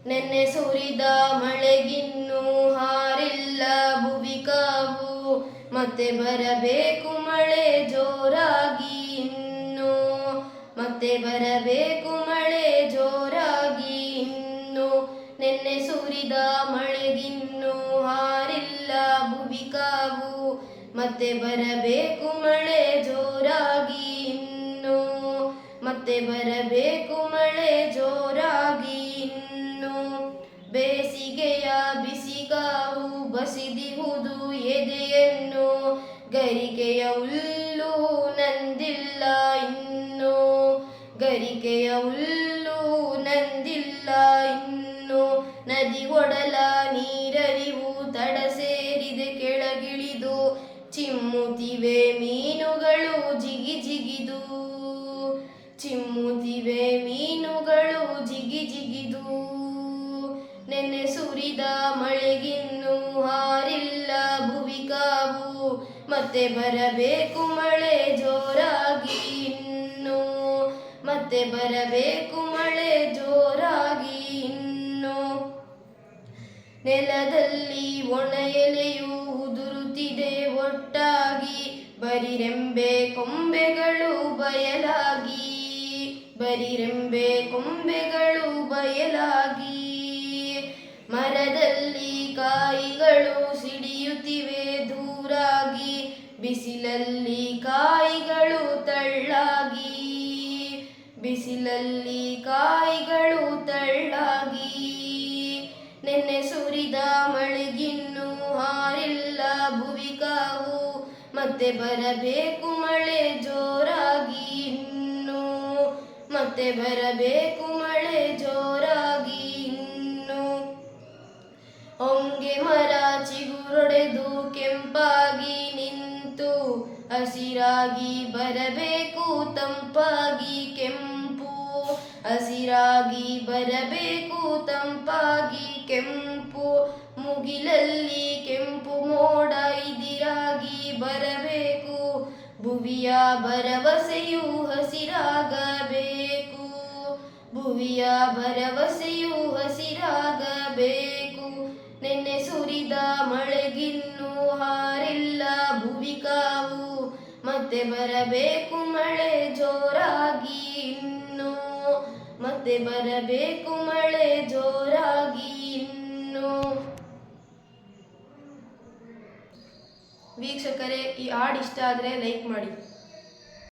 ನೆನ್ನೆ ಸುರಿದ ಮಳೆಗಿನ್ನೂ ಹಾರಿಲ್ಲ ಭುವಿ ಕಾವು, ಮತ್ತೆ ಬರಬೇಕು ಮಳೆ ಜೋರಾಗಿ ಇನ್ನು, ಮತ್ತೆ ಬರಬೇಕು ಮಳೆ ಜೋರಾಗಿ ಇನ್ನು. ನೆನ್ನೆ ಸುರಿದ ಮಳೆಗಿನ್ನೂ ಹಾರಿಲ್ಲ ಭುವಿ ಕಾವು, ಮತ್ತೆ ಬರಬೇಕು ಮಳೆ ಜೋರಾಗಿ ಇನ್ನು, ಮತ್ತೆ ಬರಬೇಕು ಮಳೆ ಜೋರಾಗಿ ಇನ್ನು. ಬೇಸಿಗೆಯ ಬಿಸಿಗಾವು ಬಸಿದಿಹುದು ಎದೆಯನ್ನು, ಗರಿಕೆಯ ಹುಲ್ಲು ನಂದಿಲ್ಲ ಇನ್ನು, ಗರಿಕೆಯ ಹುಲ್ಲು ನಂದಿಲ್ಲ ಇನ್ನು. ನದಿ ಒಡಲ ನೀರರಿವು ತಡ ಸೇರಿದೆ ಕೆಳಗಿಳಿದು, ಚಿಮ್ಮುತ್ತಿವೆ ಮೀನುಗಳು ಜಿಗಿ ಜಿಗಿದು, ಚಿಮ್ಮುತ್ತಿವೆ ಮೀನುಗಳು ಜಿಗಿ ಜಿಗಿದು. ನೆನ್ನೆ ಸುರಿದ ಮಳೆಗಿನ್ನೂ ಹಾರಿಲ್ಲ ಭುವಿ ಕಾವು, ಮತ್ತೆ ಬರಬೇಕು ಮಳೆ ಜೋರಾಗಿ ಇನ್ನು, ಮತ್ತೆ ಬರಬೇಕು ಮಳೆ ಜೋರಾಗಿ ಇನ್ನು. ನೆಲದಲ್ಲಿ ಒಣ ಎಲೆಯು ಉದುರುತ್ತಿದೆ ಒಟ್ಟಾಗಿ, ಬರಿರೆಂಬೆ ಕೊಂಬೆಗಳು ಬಯಲಾಗಿ, ಬರಿರೆಂಬೆ ಕೊಂಬೆಗಳು ಬಯಲಾಗಿ. ಮರದಲ್ಲಿ ಕಾಯಿಗಳು ಸಿಡಿಯುತ್ತಿವೆ ದೂರಾಗಿ, ಬಿಸಿಲಲ್ಲಿ ಕಾಯಿಗಳು ತಳ್ಳಾಗಿ, ಬಿಸಿಲಲ್ಲಿ ಕಾಯಿಗಳು ತಳ್ಳಾಗಿ. ನೆನ್ನೆ ಸುರಿದ ಮಳೆಗಿನ್ನೂ ಹಾರಿಲ್ಲ ಭುವಿ ಕಾವು, ಮತ್ತೆ ಬರಬೇಕು ಮಳೆ ಜೋರಾಗಿ ಇನ್ನು, ಮತ್ತೆ ಬರಬೇಕು ಮಳೆ ಜೋರಾಗಿ ಇನ್ನು. ಹೊಂಗೆ ಮರ ಚಿಗುರೊಡೆದು ಕೆಂಪಾಗಿ ನಿಂತು, ಹಸಿರಾಗಿ ಬರಬೇಕು ತಂಪಾಗಿ ಕೆಂಪು, ಹಸಿರಾಗಿ ಬರಬೇಕು ತಂಪಾಗಿ ಕೆಂಪು. ಮುಗಿಲಲ್ಲಿ ಕೆಂಪು ಮೋಡ ಇದಿರಾಗಿ ಬರಬೇಕು, ಭುವಿಯ ಭರವಸೆಯು ಹಸಿರಾಗಬೇಕು, ಭುವಿಯ ಭರವಸೆಯು ಹಸಿರಾಗಬೇಕು. ನೆನ್ನೆ ಸುರಿದ ಮಳೆಗಿನ್ನೂ ಹಾರಿಲ್ಲ ಭುವಿ ಕಾವು, ಮತ್ತೆ ಬರಬೇಕು ಮಳೆ ಜೋರಾಗಿ ಇನ್ನು, ಮತ್ತೆ ಬರಬೇಕು ಮಳೆ ಜೋರಾಗಿ ಇನ್ನು. ವೀಕ್ಷಕರೇ, ಈ ಹಾಡು ಇಷ್ಟ ಆದರೆ ಲೈಕ್ ಮಾಡಿ.